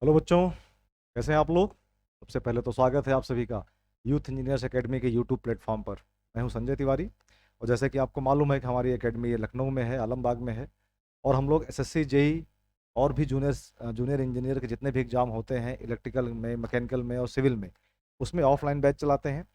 Hello बच्चों, कैसे हैं आप लोग। सबसे पहले तो स्वागत है आप सभी का यूथ इंजीनियर्स एकेडमी के यूट्यूब प्लेटफॉर्म पर। मैं हूं संजय तिवारी और जैसे कि आपको मालूम है कि हमारी एकेडमी लखनऊ में है, आलमबाग में है। और हम लोग एसएससी जेई और भी जूनियर इंजीनियर के जितने भी एग्ज़ाम होते हैं इलेक्ट्रिकल में, मैकेनिकल में और सिविल में, उसमें ऑफलाइन बैच चलाते हैं।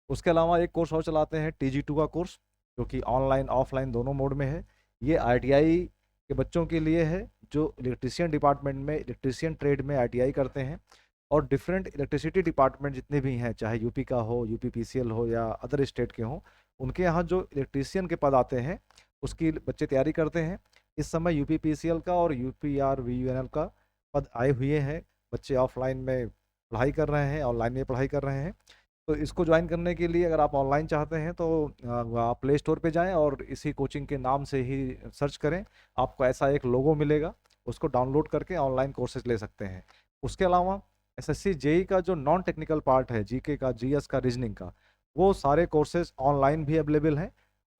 उसके अलावा एक कोर्स और चलाते हैं TG2 का कोर्स, जो कि ऑनलाइन ऑफलाइन दोनों मोड में है। ये ITI के बच्चों के लिए है जो इलेक्ट्रीशियन डिपार्टमेंट में, इलेक्ट्रीशियन ट्रेड में ITI करते हैं। और डिफरेंट इलेक्ट्रिसिटी डिपार्टमेंट जितने भी हैं, चाहे यूपी का हो, UPPCL हो या अदर स्टेट के हों, उनके यहाँ जो इलेक्ट्रीशियन के पद आते हैं उसकी बच्चे तैयारी करते हैं। इस समय UPPCL का और UPRVUNL का पद आए हुए हैं। बच्चे ऑफलाइन में पढ़ाई कर रहे हैं, ऑनलाइन में पढ़ाई कर रहे हैं। तो इसको ज्वाइन करने के लिए अगर आप ऑनलाइन चाहते हैं तो आप प्ले स्टोर पे जाएं और इसी कोचिंग के नाम से ही सर्च करें। आपको ऐसा एक लोगो मिलेगा, उसको डाउनलोड करके ऑनलाइन कोर्सेज ले सकते हैं। उसके अलावा एसएससी जेई का जो नॉन टेक्निकल पार्ट है, जीके का, जीएस का, रीजनिंग का, वो सारे कोर्सेज ऑनलाइन भी अवेलेबल हैं।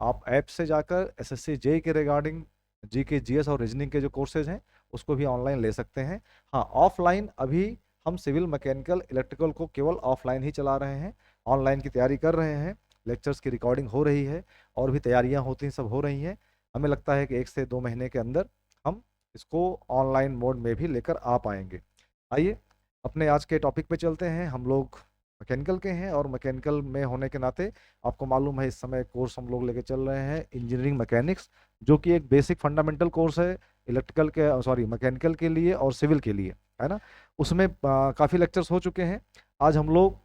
आप ऐप से जाकर एसएससी जेई के रिगार्डिंग जीके, जीएस और रीजनिंग के जो कोर्सेज हैं उसको भी ऑनलाइन ले सकते हैं। हाँ, ऑफलाइन अभी हम सिविल, मैकेनिकल, इलेक्ट्रिकल को केवल ऑफलाइन ही चला रहे हैं। ऑनलाइन की तैयारी कर रहे हैं, लेक्चर्स की रिकॉर्डिंग हो रही है और भी तैयारियां होती हैं, सब हो रही हैं। हमें लगता है कि 1 से 2 महीने के अंदर हम इसको ऑनलाइन मोड में भी लेकर आ पाएंगे। आइए अपने आज के टॉपिक पे चलते हैं। हम लोग मैकेनिकल के हैं और मैकेनिकल में होने के नाते आपको मालूम है इस समय कोर्स हम लोग लेके चल रहे हैं इंजीनियरिंग मैकेनिक्स, जो कि एक बेसिक फंडामेंटल कोर्स है इलेक्ट्रिकल के, सॉरी, मैकेनिकल के लिए और सिविल के लिए, है ना। उसमें काफ़ी लेक्चर्स हो चुके हैं। आज हम लोग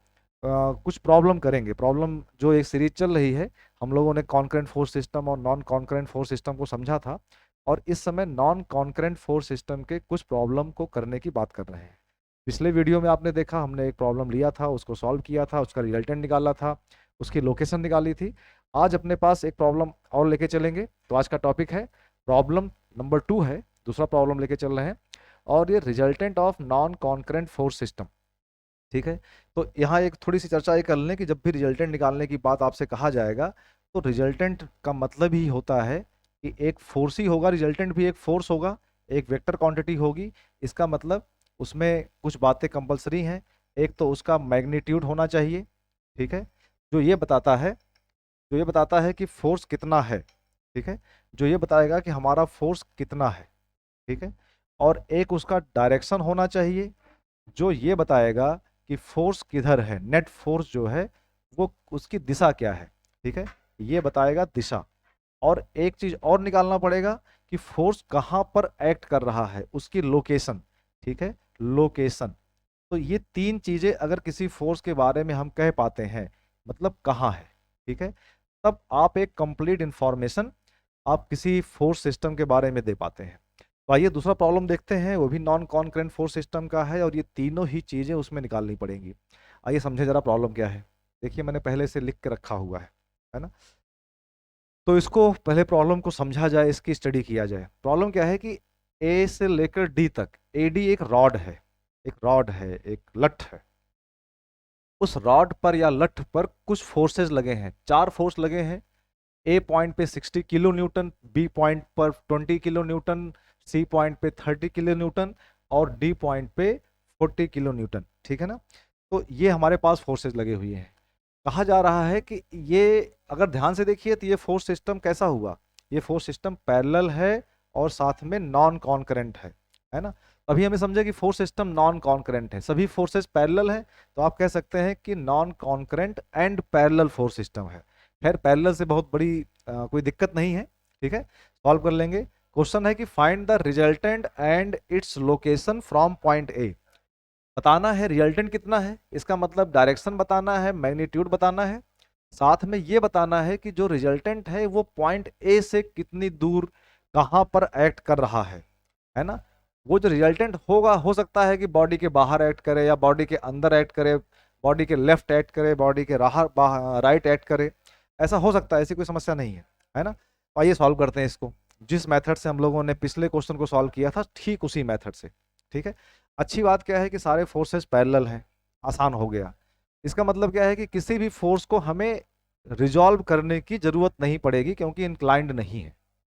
कुछ प्रॉब्लम करेंगे। प्रॉब्लम जो एक सीरीज चल रही है, हम लोगों ने कॉन्करेंट फोर्स सिस्टम और नॉन कॉन्करेंट फोर्स सिस्टम को समझा था, और इस समय नॉन कॉन्करेंट फोर्स सिस्टम के कुछ प्रॉब्लम को करने की बात कर रहे हैं। पिछले वीडियो में आपने देखा, हमने एक प्रॉब्लम लिया था, उसको सॉल्व किया था, उसका रिजल्टेंट निकाला था, उसकी लोकेशन निकाली थी। आज अपने पास एक प्रॉब्लम और लेके चलेंगे। तो आज का टॉपिक है प्रॉब्लम नंबर 2 है, दूसरा प्रॉब्लम लेके चल रहे हैं, और ये resultant of non concurrent force system. ठीक है। तो यहाँ एक थोड़ी सी चर्चा ये कर लें कि जब भी रिजल्टेंट निकालने की बात आपसे कहा जाएगा, तो रिजल्टेंट का मतलब ही होता है कि एक फोर्स ही होगा, रिजल्टेंट भी एक फोर्स होगा, एक वेक्टर क्वांटिटी होगी। इसका मतलब उसमें कुछ बातें कंपलसरी हैं। एक तो उसका मैग्नीट्यूड होना चाहिए, ठीक है, जो ये बताता है, जो ये बताता है कि फोर्स कितना है, ठीक है, जो ये बताएगा कि हमारा फोर्स कितना है, ठीक है। और एक उसका डायरेक्शन होना चाहिए, जो ये बताएगा कि फोर्स किधर है, नेट फोर्स जो है वो उसकी दिशा क्या है, ठीक है, ये बताएगा दिशा। और एक चीज और निकालना पड़ेगा कि फोर्स कहाँ पर एक्ट कर रहा है, उसकी लोकेशन, ठीक है, लोकेशन। तो ये 3 चीजें अगर किसी फोर्स के बारे में हम कह पाते हैं, मतलब कहाँ है, ठीक है, तब आप एक कंप्लीट इंफॉर्मेशन आप किसी फोर्स सिस्टम के बारे में दे पाते हैं। तो आइए दूसरा प्रॉब्लम देखते हैं, वो भी नॉन कॉन्करेंट फोर्स सिस्टम का है और ये तीनों ही चीजें उसमें निकालनी पड़ेंगी। आइए समझे जरा प्रॉब्लम क्या है। देखिए मैंने पहले से लिख के रखा हुआ है ना। तो इसको पहले प्रॉब्लम को समझा जाए, इसकी स्टडी किया जाए। प्रॉब्लम क्या है कि ए से लेकर डी तक, AD एक रॉड है, एक रॉड है, एक लठ है। उस रॉड पर या लठ पर कुछ फोर्सेस लगे हैं, 4 फोर्स लगे हैं। ए पॉइंट पे 60 किलो न्यूटन, बी पॉइंट पर 20 किलो न्यूटन, सी पॉइंट पे 30 किलो न्यूटन और डी पॉइंट पे 40 किलो न्यूटन, ठीक है ना। तो ये हमारे पास फोर्सेस लगे हुए हैं। कहा जा रहा है कि ये, अगर ध्यान से देखिए तो ये फोर्स सिस्टम कैसा हुआ, ये फोर्स सिस्टम पैरेलल है और साथ में नॉन कॉन्करेंट है ना। अभी हमें समझे कि फोर्स सिस्टम नॉन कॉन्करेंट है, सभी फोर्सेस पैरेलल है, तो आप कह सकते हैं कि non concurrent and parallel force system है। खैर पैरेलल से बहुत बड़ी कोई दिक्कत नहीं है, ठीक है, सॉल्व कर लेंगे। क्वेश्चन है कि find the resultant and its location from point A. बताना है रिजल्टेंट कितना है, इसका मतलब डायरेक्शन बताना है, मैग्नीट्यूड बताना है, साथ में ये बताना है कि जो रिजल्टेंट है वो पॉइंट ए से कितनी दूर, कहां पर एक्ट कर रहा है ना। वो जो रिजल्टेंट होगा, हो सकता है कि बॉडी के बाहर एक्ट करे या बॉडी के अंदर एक्ट करे, बॉडी के लेफ्ट एक्ट करे, बॉडी के राइट एक्ट करे, ऐसा हो सकता है, ऐसी कोई समस्या नहीं है ना। तो आइए सॉल्व करते हैं इसको, जिस मेथड से हम लोगों ने पिछले क्वेश्चन को सॉल्व किया था, ठीक उसी मेथड से, ठीक है। अच्छी बात क्या है कि सारे फोर्सेस पैरेलल हैं, आसान हो गया। इसका मतलब क्या है कि किसी भी फोर्स को हमें रिजॉल्व करने की जरूरत नहीं पड़ेगी, क्योंकि इंक्लाइंड नहीं है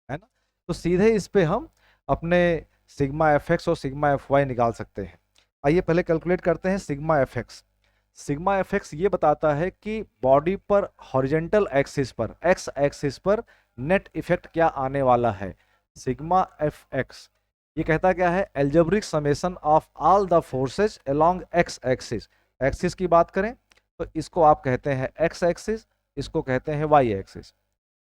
ना। तो सीधे इस पे हम अपने सिग्मा FX और सिग्मा FY निकाल सकते हैं। आइए पहले कैलकुलेट करते हैं sigma F x. Sigma F x ये बताता है कि बॉडी पर हॉरिजेंटल एक्सिस पर, एक्स एक्सिस पर नेट इफेक्ट क्या आने वाला है। सिग्मा एफ एक्स ये कहता क्या है, algebraic summation of all the forces along x axis. Axis की बात करें तो इसको आप कहते हैं एक्स एक्सिस, इसको कहते हैं वाई एक्सिस।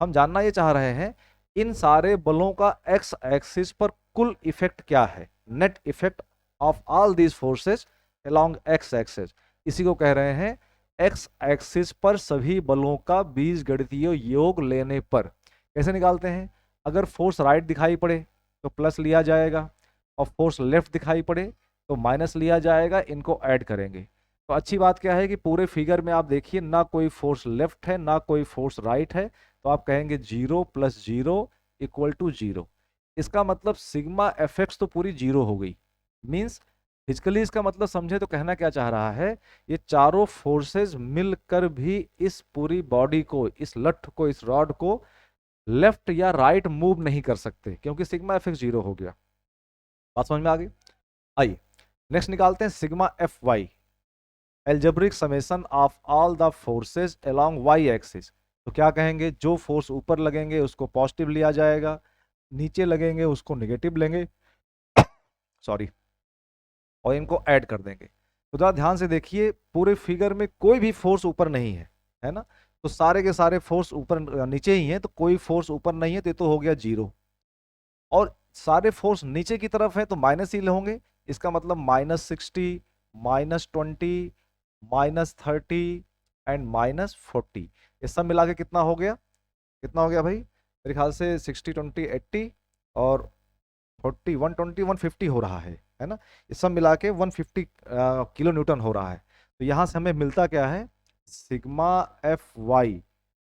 हम जानना ये चाह रहे हैं इन सारे बलों का एक्स एक्सिस पर कुल इफेक्ट क्या है, net effect of all these forces along x axis. इसी को कह रहे हैं एक्स एक्सिस पर सभी बलों का बीजगणितीय योग लेने पर। कैसे निकालते हैं, अगर फोर्स राइट दिखाई पड़े तो प्लस लिया जाएगा, और फोर्स लेफ्ट दिखाई पड़े तो माइनस लिया जाएगा, इनको ऐड करेंगे। तो अच्छी बात क्या है कि पूरे फिगर में आप देखिए ना कोई फोर्स लेफ्ट है ना कोई फोर्स राइट है, तो आप कहेंगे 0 + 0 = 0। इसका मतलब सिग्मा एफ एक्स तो पूरी 0 हो गई। मीन्स फिजिकली इसका मतलब समझे तो कहना क्या चाह रहा है, ये चारों फोर्सेस मिलकर भी इस पूरी बॉडी को, इस लठ को, इस रॉड को लेफ्ट या राइट मूव नहीं कर सकते, क्योंकि सिग्मा एफ एक्स 0 हो गया। बात समझ में आ गई। आइए नेक्स्ट निकालते हैं sigma F Y, algebraic summation of all the forces along Y axis. तो क्या कहेंगे, जो फोर्स ऊपर लगेंगे उसको पॉजिटिव लिया जाएगा, नीचे लगेंगे उसको नेगेटिव लेंगे, सॉरी, और इनको ऐड कर देंगे। तो जरा ध्यान से देखिए, पूरे फिगर में कोई भी फोर्स ऊपर नहीं है ना, तो सारे के सारे फोर्स ऊपर नीचे ही हैं, तो कोई फोर्स ऊपर नहीं है, तो ये तो हो गया 0। और सारे फोर्स नीचे की तरफ है तो माइनस ही होंगे, इसका मतलब -60, -20, -30 एंड -40। ये सब मिला के कितना हो गया, कितना हो गया भाई, मेरे ख्याल से 60, 20, 80 और 40, 120, 150 हो रहा है ना। ये सब मिला के 150 किलो न्यूटन हो रहा है। तो यहाँ से हमें मिलता क्या है, sigma F Y,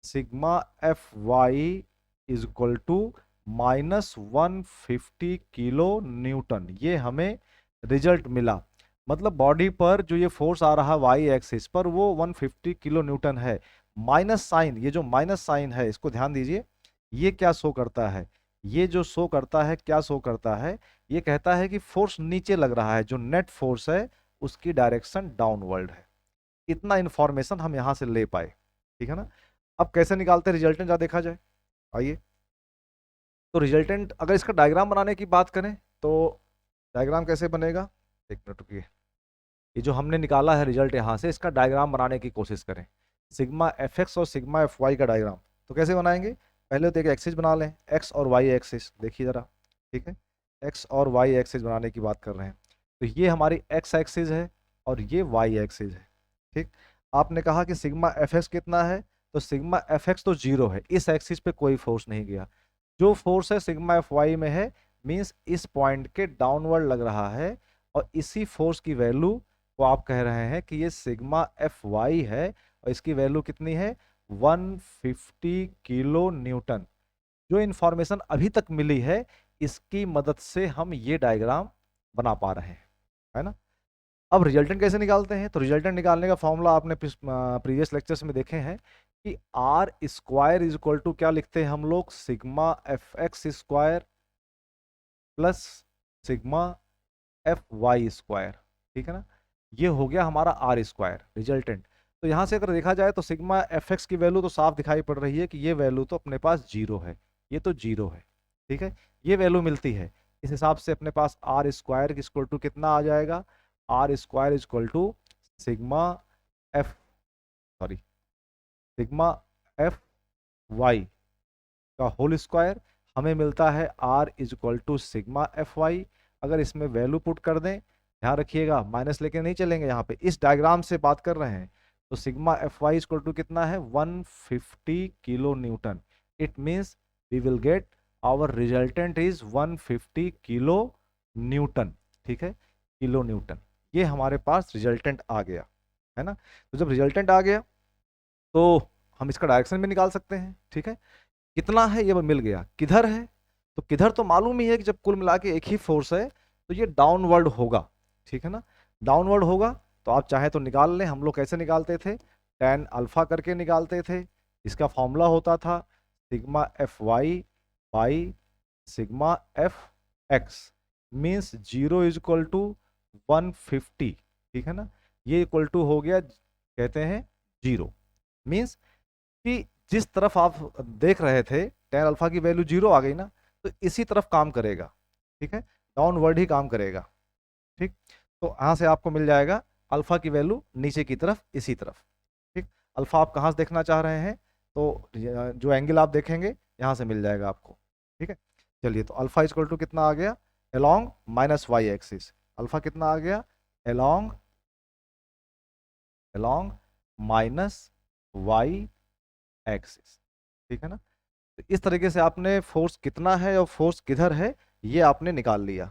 sigma F Y is equal to -150 kilo newton. ये हमें रिजल्ट मिला। मतलब बॉडी पर जो ये फोर्स आ रहा है वाई एक्सिस पर वो 150 किलो न्यूटन है। माइनस साइन, ये जो माइनस साइन है इसको ध्यान दीजिए, ये क्या शो करता है, ये जो शो करता है, क्या शो करता है, ये कहता है कि फोर्स नीचे लग रहा है, जो नेट फोर्स है उसकी डायरेक्शन डाउनवर्ड है। इतना इंफॉर्मेशन हम यहां से ले पाए, ठीक है ना। अब कैसे निकालते हैं रिजल्टेंट, जरा देखा जाए। आइए, तो रिजल्टेंट अगर इसका डायग्राम बनाने की बात करें तो डायग्राम कैसे बनेगा, एक मिनट रुकिए। ये जो हमने निकाला है रिजल्ट यहाँ से, इसका डायग्राम बनाने की कोशिश करें, सिग्मा एफ एक्स और सिग्मा एफ वाई का डायग्राम। तो कैसे बनाएंगे, पहले तो एक एक्सिस बना लें, एक्स और वाई एक्सिस, देखिए ज़रा, ठीक है, एक्स और वाई एक्सिस बनाने की बात कर रहे हैं। तो ये हमारी एक्स एक्सिस है और ये वाई एक्सिस है, ठीक। आपने कहा कि सिग्मा एफ एक्स कितना है, तो सिग्मा एफ एक्स तो 0 है, इस एक्सिस पे कोई फोर्स नहीं गया। जो फोर्स है सिग्मा एफ वाई में है, मीन्स इस पॉइंट के डाउनवर्ड लग रहा है, और इसी फोर्स की वैल्यू को आप कह रहे हैं कि ये सिग्मा एफ वाई है, और इसकी वैल्यू कितनी है, 150 किलो न्यूटन। जो इंफॉर्मेशन अभी तक मिली है इसकी मदद से हम ये डायग्राम बना पा रहे हैं, है ना। अब रिजल्टेंट कैसे निकालते हैं, तो रिजल्टेंट निकालने का फॉर्मूला आपने प्रीवियस लेक्चर्स में देखे हैं कि R square is equal to क्या लिखते हैं हम लोग, sigma F X square plus sigma F Y square, ठीक है ना। ये हो गया हमारा आर स्क्वायर रिजल्टेंट। तो यहाँ से अगर देखा जाए तो सिग्मा एफ एक्स की वैल्यू तो साफ दिखाई पड़ रही है कि ये वैल्यू तो अपने पास 0 है, ये तो 0 है, ठीक है, ये वैल्यू मिलती है। इस हिसाब से अपने पास आर स्क्वायर इक्वल टू कितना आ जाएगा, R square equal to sigma F, sorry, sigma F Y का होल स्क्वायर। हमें मिलता है R equal to sigma F Y. अगर इसमें वैल्यू पुट कर दें, ध्यान रखिएगा माइनस लेके नहीं चलेंगे, यहाँ पे इस डायग्राम से बात कर रहे हैं, तो sigma F Y equal to कितना है, 150 kilo newton. It means we will get our resultant is 150 kilo newton, ठीक है, किलो न्यूटन। ये हमारे पास रिजल्टेंट आ गया, है ना। तो जब रिजल्टेंट आ गया तो हम इसका डायरेक्शन भी निकाल सकते हैं, ठीक है। कितना है ये मिल गया, किधर है, तो किधर तो मालूम ही है कि जब कुल मिला के एक ही फोर्स है तो ये डाउनवर्ड होगा, ठीक है ना। डाउनवर्ड होगा तो आप चाहे तो निकाल लें, हम लोग कैसे निकालते थे, tan अल्फा करके निकालते थे। इसका फॉर्मूला होता था sigma F Y by sigma F X, means 0 is equal to 150, ठीक है ना, ये इक्वल टू हो गया कहते हैं 0। मीन्स कि जिस तरफ आप देख रहे थे tan अल्फा की वैल्यू 0 आ गई ना, तो इसी तरफ काम करेगा, ठीक है, डाउनवर्ड ही काम करेगा, ठीक। तो यहाँ से आपको मिल जाएगा अल्फा की वैल्यू नीचे की तरफ, इसी तरफ, ठीक। अल्फा आप कहाँ से देखना चाह रहे हैं, तो जो एंगल आप देखेंगे यहाँ से मिल जाएगा आपको, ठीक है। चलिए, तो अल्फा इक्वल टू कितना आ गया, along minus Y axis, alpha कितना आ गया, along along minus Y axis, ठीक है ना। तो इस तरीके से आपने फोर्स कितना है और फोर्स किधर है ये आपने निकाल लिया।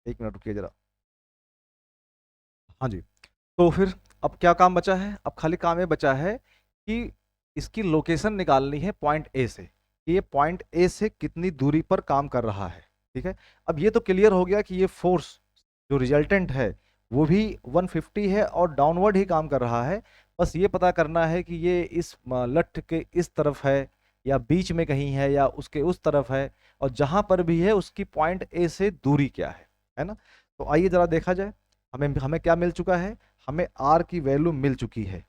एक मिनट रुकिए जरा। हाँ जी, तो फिर अब क्या काम बचा है, अब खाली काम ये बचा है कि इसकी लोकेशन निकालनी है पॉइंट ए से, कि ये पॉइंट ए से कितनी दूरी पर काम कर रहा है, ठीक है। अब ये तो क्लियर हो गया कि ये फोर्स जो रिजल्टेंट है वो भी 150 है और डाउनवर्ड ही काम कर रहा है। बस ये पता करना है कि ये इस लठ के इस तरफ है या बीच में कहीं है या उसके उस तरफ है, और जहां पर भी है उसकी पॉइंट ए से दूरी क्या है ना। तो आइए जरा देखा जाए, हमें हमें क्या मिल चुका है, हमें आर की वैल्यू मिल चुकी है,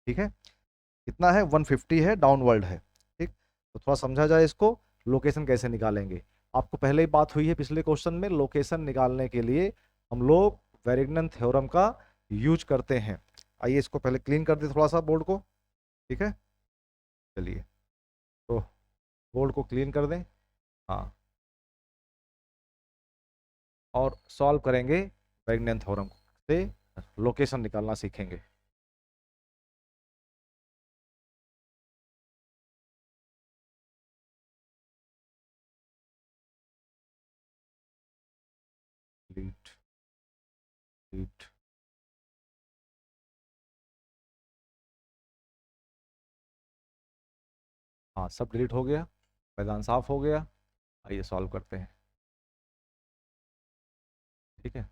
ठीक है। कितना है, 150 है, डाउनवर्ड है, ठीक। तो थोड़ा समझा जाए इसको, लोकेशन कैसे निकालेंगे। आपको पहले ही बात हुई है पिछले क्वेश्चन में, लोकेशन निकालने के लिए हम लोग वेरिग्नन थ्योरम का यूज करते हैं। आइए इसको पहले क्लीन कर दे थोड़ा सा बोर्ड को, ठीक है। चलिए, तो बोर्ड को क्लीन कर दें, हाँ, और सॉल्व करेंगे वेरिग्नन थ्योरम से, लोकेशन निकालना सीखेंगे। डिलीट, डिलीट, हाँ, सब डिलीट हो गया, मैदान साफ हो गया। आइए सॉल्व करते हैं, ठीक है।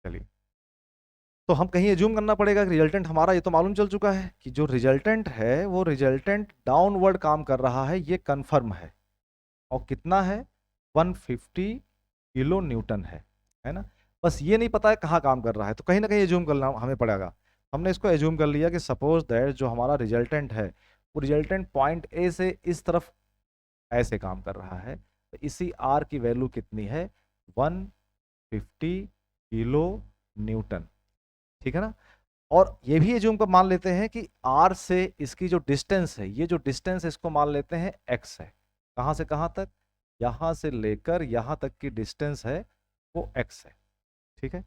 चलिए, तो हम कहीं एज्यूम करना पड़ेगा कि रिजल्टेंट हमारा, ये तो मालूम चल चुका है कि जो रिजल्टेंट है वो रिजल्टेंट डाउनवर्ड काम कर रहा है, ये कंफर्म है। और कितना है, 150 किलो न्यूटन है ना। बस ये नहीं पता है कहाँ काम कर रहा है, तो कहीं ना कहीं एज्यूम करना हमें पड़ेगा। हमने इसको एज्यूम कर लिया कि सपोज दैट जो हमारा रिजल्टेंट है वो रिजल्टेंट पॉइंट ए से इस तरफ ऐसे काम कर रहा है, तो इसी आर की वैल्यू कितनी है, 150 किलो न्यूटन, ठीक है ना। और ये भी एज्यूम कर मान लेते हैं कि आर से इसकी जो डिस्टेंस है, ये जो डिस्टेंस है इसको मान लेते हैं एक्स है। कहाँ से कहाँ तक, यहाँ से लेकर यहाँ तक की डिस्टेंस है वो एक्स है, ठीक है।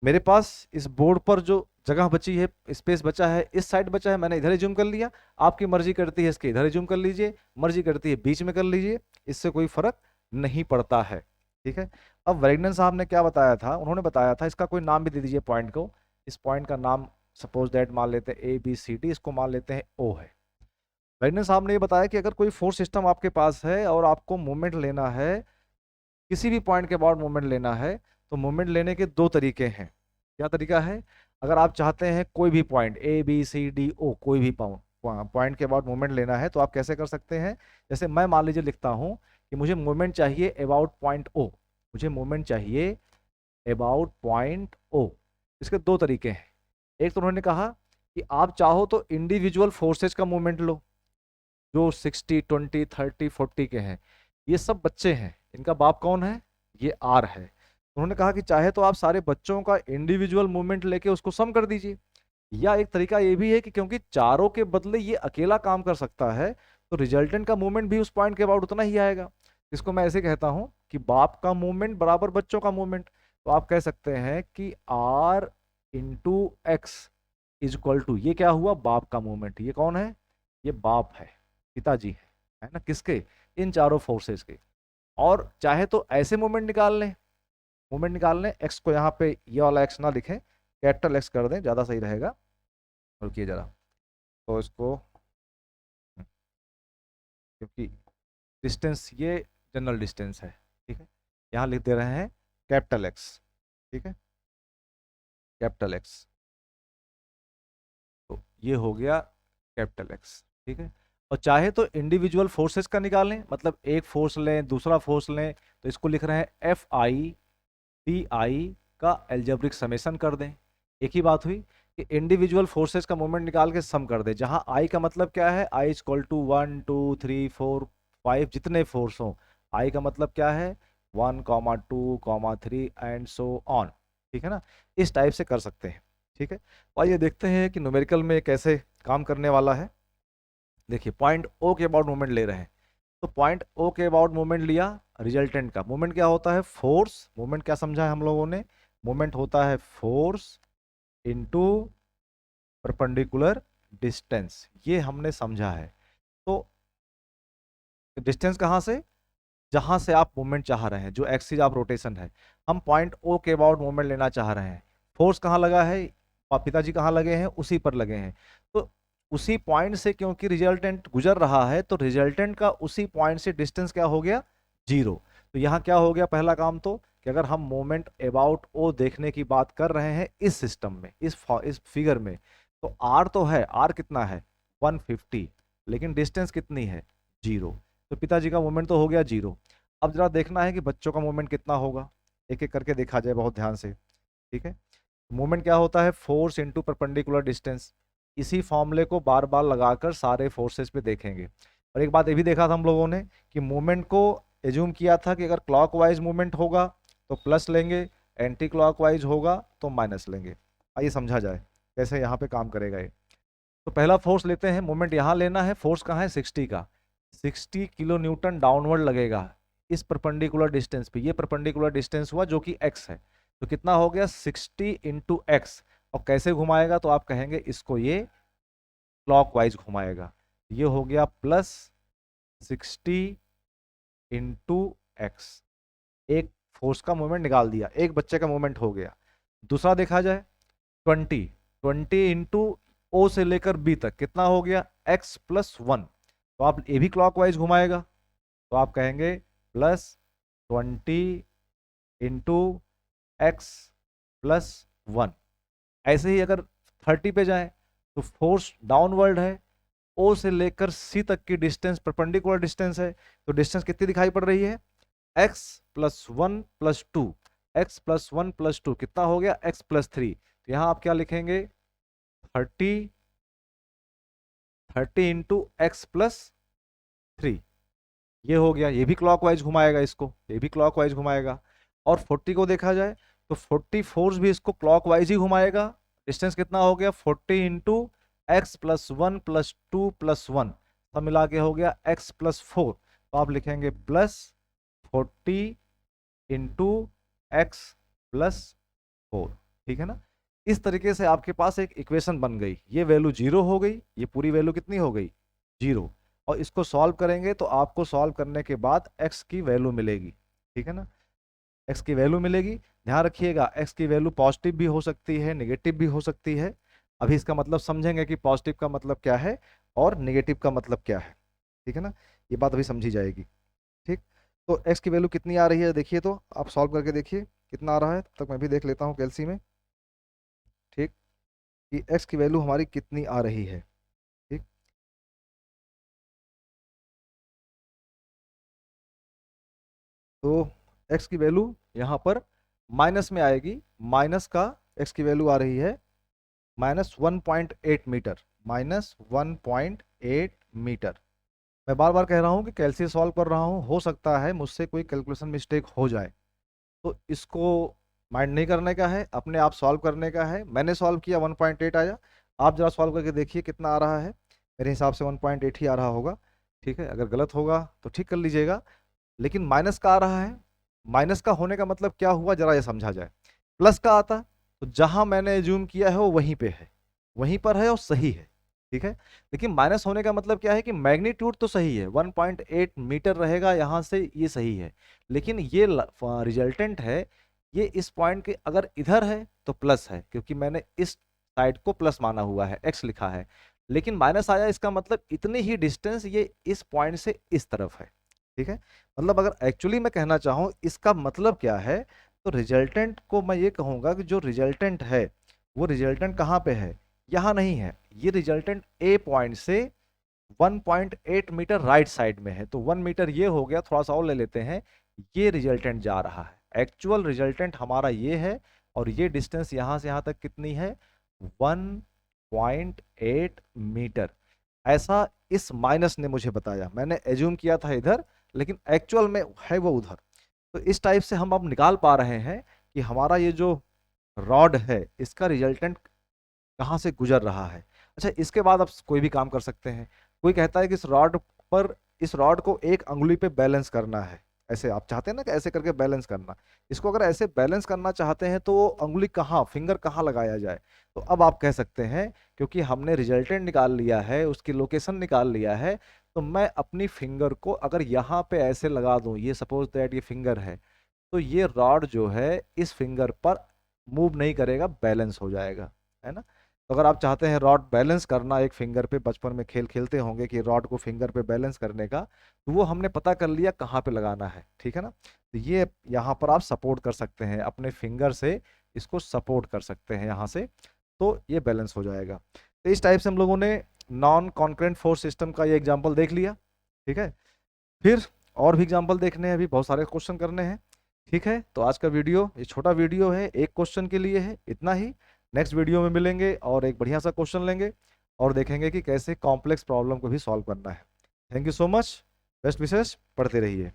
मेरे पास इस बोर्ड पर जो जगह बची है, स्पेस बचा है, इस साइड बचा है, मैंने इधर एज्यूम कर लिया। आपकी मर्जी करती है इसके इधर एज्यूम कर लीजिए, मर्जी करती है बीच में कर लीजिए, इससे कोई फर्क नहीं पड़ता है, ठीक है। अब वेरिग्नन साहब ने क्या बताया था, उन्होंने बताया था, इसका कोई नाम भी दे दीजिए पॉइंट को। इस पॉइंट का नाम सपोज दैट मान लेते हैं ए बी सी डी, इसको मान लेते हैं ओ है। वेरिग्नन साहब ने ये बताया कि अगर कोई फोर्स सिस्टम आपके पास है और आपको मूवमेंट लेना है, किसी भी पॉइंट के अबाउट मूवमेंट लेना है, तो मूवमेंट लेने के दो तरीके हैं। क्या तरीका है, अगर आप चाहते हैं कोई भी point A B C D O, कोई भी पॉइंट के अबाउट मूवमेंट लेना है, तो आप कैसे कर सकते हैं। जैसे मैं मान लीजिए लिखता हूं कि मुझे मूवमेंट चाहिए अबाउट पॉइंट ओ, मुझे मूवमेंट चाहिए अबाउट पॉइंट ओ। इसके दो तरीके हैं। एक तो उन्होंने कहा कि आप चाहो तो इंडिविजुअल फोर्सेज का मूवमेंट लो, जो 60 20 30 40 के हैं, ये सब बच्चे हैं, इनका बाप कौन है, ये आर है। उन्होंने कहा कि चाहे तो आप सारे बच्चों का इंडिविजुअल मूवमेंट लेके उसको सम कर दीजिए, या एक तरीका ये भी है कि क्योंकि चारों के बदले ये अकेला काम कर सकता है, तो रिजल्टेंट का मूवमेंट भी उस पॉइंट के अबाउट उतना ही आएगा। इसको मैं ऐसे कहता हूं कि बाप का मूवमेंट बराबर बच्चों का मूवमेंट। तो आप कह सकते हैं कि R into X is equal to, ये क्या हुआ, बाप का मूवमेंट। ये कौन है, ये बाप है, पिताजी है ना, किसके, इन चारों फोर्सेस के। और चाहे तो ऐसे मूवमेंट निकाल लें, मूवमेंट निकाल लें, एक्स को यहाँ पे ये वाला एक्स ना लिखें, कैपिटल एक्स कर दें, ज़्यादा सही रहेगा। रुकिए जरा, तो इसको, क्योंकि डिस्टेंस ये जनरल डिस्टेंस है, ठीक है, यहाँ लिख दे रहे हैं कैपिटल एक्स, ठीक है, कैपिटल एक्स। तो ये हो गया कैपिटल एक्स, ठीक है। और चाहे तो इंडिविजुअल फोर्सेस का निकालें, मतलब एक फोर्स लें दूसरा फोर्स लें, तो इसको लिख रहे हैं एफ आई डी आई का एल्जेब्रिक समेशन कर दें। एक ही बात हुई कि इंडिविजुअल फोर्सेस का मोमेंट निकाल के सम कर दे, जहां आई का मतलब क्या है, आई इज इक्वल टू 1 2 3 4 5 जितने फोर्स हो, आई का मतलब क्या है 1 2 3 एंड सो ऑन। ठीक है ना, इस टाइप से कर सकते हैं। ठीक है, आइए देखते हैं कि न्यूमेरिकल में कैसे काम करने वाला है। देखिए पॉइंट ओ के अबाउट मोमेंट ले रहे हैं, तो पॉइंट ओ के अबाउट मोमेंट लिया, रिजल्टेंट का मोमेंट क्या होता है, फोर्स। मोमेंट क्या समझा है हम लोगों ने, मोमेंट होता है फोर्स इनटू परपेंडिकुलर डिस्टेंस, ये हमने समझा है। तो डिस्टेंस कहाँ से, जहां से आप मूवमेंट चाह रहे हैं, जो एक्सिस ऑफ रोटेशन है, हम पॉइंट ओ के अबाउट मूवमेंट लेना चाह रहे हैं। फोर्स कहाँ लगा है, पिताजी कहाँ लगे हैं, उसी पर लगे हैं। तो उसी पॉइंट से क्योंकि रिजल्टेंट गुजर रहा है, तो रिजल्टेंट का उसी पॉइंट से डिस्टेंस क्या हो गया, 0। तो यहाँ क्या हो गया पहला काम, तो कि अगर हम मोमेंट अबाउट ओ देखने की बात कर रहे हैं इस सिस्टम में, इस फिगर में, तो आर तो है, आर कितना है 150, लेकिन डिस्टेंस कितनी है 0। तो पिताजी का मोमेंट तो हो गया 0। अब जरा देखना है कि बच्चों का मोमेंट कितना होगा, एक एक करके देखा जाए बहुत ध्यान से। ठीक है, मोमेंट क्या होता है, फोर्स इनटू परपेंडिकुलर डिस्टेंस। इसी फॉर्मूले को बार बार लगाकर सारे फोर्सेस पे देखेंगे। और एक बात ये भी देखा था हम लोगों ने कि मोमेंट को एज्यूम किया था कि अगर क्लॉकवाइज मूवमेंट होगा तो प्लस लेंगे, एंटी क्लॉकवाइज होगा तो माइनस लेंगे। आइए समझा जाए कैसे यहाँ पे काम करेगा ये। तो पहला फोर्स लेते हैं, मोमेंट यहाँ लेना है, फोर्स कहाँ है 60 का, 60 किलो न्यूटन डाउनवर्ड लगेगा इस परपेंडिकुलर डिस्टेंस पे। ये परपेंडिकुलर डिस्टेंस हुआ जो कि x है, तो कितना हो गया 60 इंटू एक्स। और कैसे घुमाएगा, तो आप कहेंगे इसको ये क्लॉकवाइज घुमाएगा, ये हो गया प्लस 60 इंटू एक्स। एक फोर्स का मोमेंट निकाल दिया, एक बच्चे का मोमेंट हो गया। दूसरा देखा जाए 20 इंटू ओ से लेकर बी तक कितना हो गया x प्लस 1। तो आप ये भी क्लॉकवाइज घुमाएगा, तो आप कहेंगे प्लस 20 इंटू एक्स प्लस 1। ऐसे ही अगर 30 पे जाए तो फोर्स डाउनवर्ड है, ओ से लेकर सी तक की डिस्टेंस परपेंडिकुलर डिस्टेंस है, तो डिस्टेंस कितनी दिखाई पड़ रही है x plus 1 plus 2, x plus 1 plus 2 कितना हो गया x प्लस 3। तो यहां आप क्या लिखेंगे 30 इंटू एक्स प्लस 3, ये हो गया, ये भी क्लॉकवाइज घुमाएगा इसको, ये भी क्लॉकवाइज घुमाएगा। और 40 को देखा जाए तो 40 फोर्स भी इसको क्लॉकवाइज ही घुमाएगा। डिस्टेंस कितना हो गया 40 into x plus 1 plus 2 plus 1, सब मिला के हो गया x प्लस 4। तो आप लिखेंगे प्लस 40 इंटू एक्स प्लस 4। ठीक है ना, इस तरीके से आपके पास एक इक्वेशन बन गई, ये वैल्यू 0 हो गई, ये पूरी वैल्यू कितनी हो गई 0। और इसको सॉल्व करेंगे तो आपको सॉल्व करने के बाद x की वैल्यू मिलेगी। ठीक है ना, x की वैल्यू मिलेगी। ध्यान रखिएगा x की वैल्यू पॉजिटिव भी हो सकती है, नेगेटिव भी हो सकती है। अभी इसका मतलब समझेंगे कि पॉजिटिव का मतलब क्या है और नेगेटिव का मतलब क्या है। ठीक है ना, ये बात अभी समझी जाएगी। ठीक, तो x की वैल्यू कितनी आ रही है देखिए, तो आप सॉल्व करके देखिए कितना आ रहा है, तब तक मैं भी देख लेता हूँ कैलसी में। ठीक, कि x की वैल्यू हमारी कितनी आ रही है। ठीक, तो x की वैल्यू यहाँ पर माइनस में आएगी, माइनस का x की वैल्यू आ रही है -1.8 मीटर, -1.8 मीटर। मैं बार बार कह रहा हूँ कि कैलसी सॉल्व कर रहा हूँ, हो सकता है मुझसे कोई कैलकुलेशन मिस्टेक हो जाए, तो इसको माइंड नहीं करने का है, अपने आप सॉल्व करने का है। मैंने सॉल्व किया 1.8 आया, आप जरा सॉल्व करके देखिए कितना आ रहा है। मेरे हिसाब से 1.8 ही आ रहा होगा। ठीक है, अगर गलत होगा तो ठीक कर लीजिएगा, लेकिन माइनस का आ रहा है। माइनस का होने का मतलब क्या हुआ, जरा ये समझा जाए। प्लस का आता तो जहां मैंने एज्यूम किया है वो वहीं पे है, वहीं पर है और सही है। ठीक है, लेकिन माइनस होने का मतलब क्या है कि मैग्नीट्यूड तो सही है, 1.8 मीटर रहेगा यहां से, ये सही है। लेकिन ये रिजल्टेंट है, ये इस पॉइंट के अगर इधर है तो प्लस है, क्योंकि मैंने इस साइड को प्लस माना हुआ है, एक्स लिखा है। लेकिन माइनस आया, इसका मतलब इतनी ही डिस्टेंस ये इस पॉइंट से इस तरफ है। ठीक है, मतलब अगर एक्चुअली मैं कहना चाहूँ इसका मतलब क्या है, तो रिजल्टेंट को मैं ये कहूँगा कि जो रिजल्टेंट है वो रिजल्टेंट कहाँ पे है, यहाँ नहीं है, ये रिजल्टेंट ए पॉइंट से 1.8 मीटर राइट साइड में है। तो 1 मीटर ये हो गया, थोड़ा सा और ले लेते हैं, ये रिजल्टेंट जा रहा है। एक्चुअल रिजल्टेंट हमारा ये है, और ये डिस्टेंस यहाँ से यहाँ तक कितनी है, 1.8 मीटर। ऐसा इस माइनस ने मुझे बताया, मैंने एज्यूम किया था इधर, लेकिन एक्चुअल में है वो उधर। तो इस टाइप से हम अब निकाल पा रहे हैं कि हमारा ये जो रॉड है इसका रिजल्टेंट कहाँ से गुजर रहा है। अच्छा, इसके बाद आप कोई भी काम कर सकते हैं। कोई कहता है कि इस रॉड को एक अंगुली पे बैलेंस करना है, ऐसे आप चाहते हैं ना कि ऐसे करके बैलेंस करना। इसको अगर ऐसे बैलेंस करना चाहते हैं तो अंगुली कहाँ, फिंगर कहाँ लगाया जाए। तो अब आप कह सकते हैं, क्योंकि हमने रिजल्टेंट निकाल लिया है, उसकी लोकेशन निकाल लिया है, तो मैं अपनी फिंगर को अगर यहाँ पे ऐसे लगा दूं, ये सपोज दैट ये फिंगर है, तो ये रॉड जो है इस फिंगर पर मूव नहीं करेगा, बैलेंस हो जाएगा, है ना। तो अगर आप चाहते हैं रॉड बैलेंस करना एक फिंगर पे, बचपन में खेल खेलते होंगे कि रॉड को फिंगर पे बैलेंस करने का, तो वो हमने पता कर लिया कहाँ पे लगाना है, ठीक है ना। तो ये यहाँ पर आप सपोर्ट कर सकते हैं अपने फिंगर से, इसको सपोर्ट कर सकते हैं यहाँ से, तो ये बैलेंस हो जाएगा। तो इस टाइप से हम लोगों ने नॉन कॉन्करेंट फोर्स सिस्टम का ये एग्जाम्पल देख लिया, ठीक है। फिर और भी एग्जाम्पल देखने हैं, अभी बहुत सारे क्वेश्चन करने हैं, ठीक है। तो आज का वीडियो, ये छोटा वीडियो है, एक क्वेश्चन के लिए है, इतना ही। नेक्स्ट वीडियो में मिलेंगे और एक बढ़िया सा क्वेश्चन लेंगे और देखेंगे कि कैसे कॉम्प्लेक्स प्रॉब्लम को भी सॉल्व करना है। Thank you so much, best wishes, पढ़ते रहिए।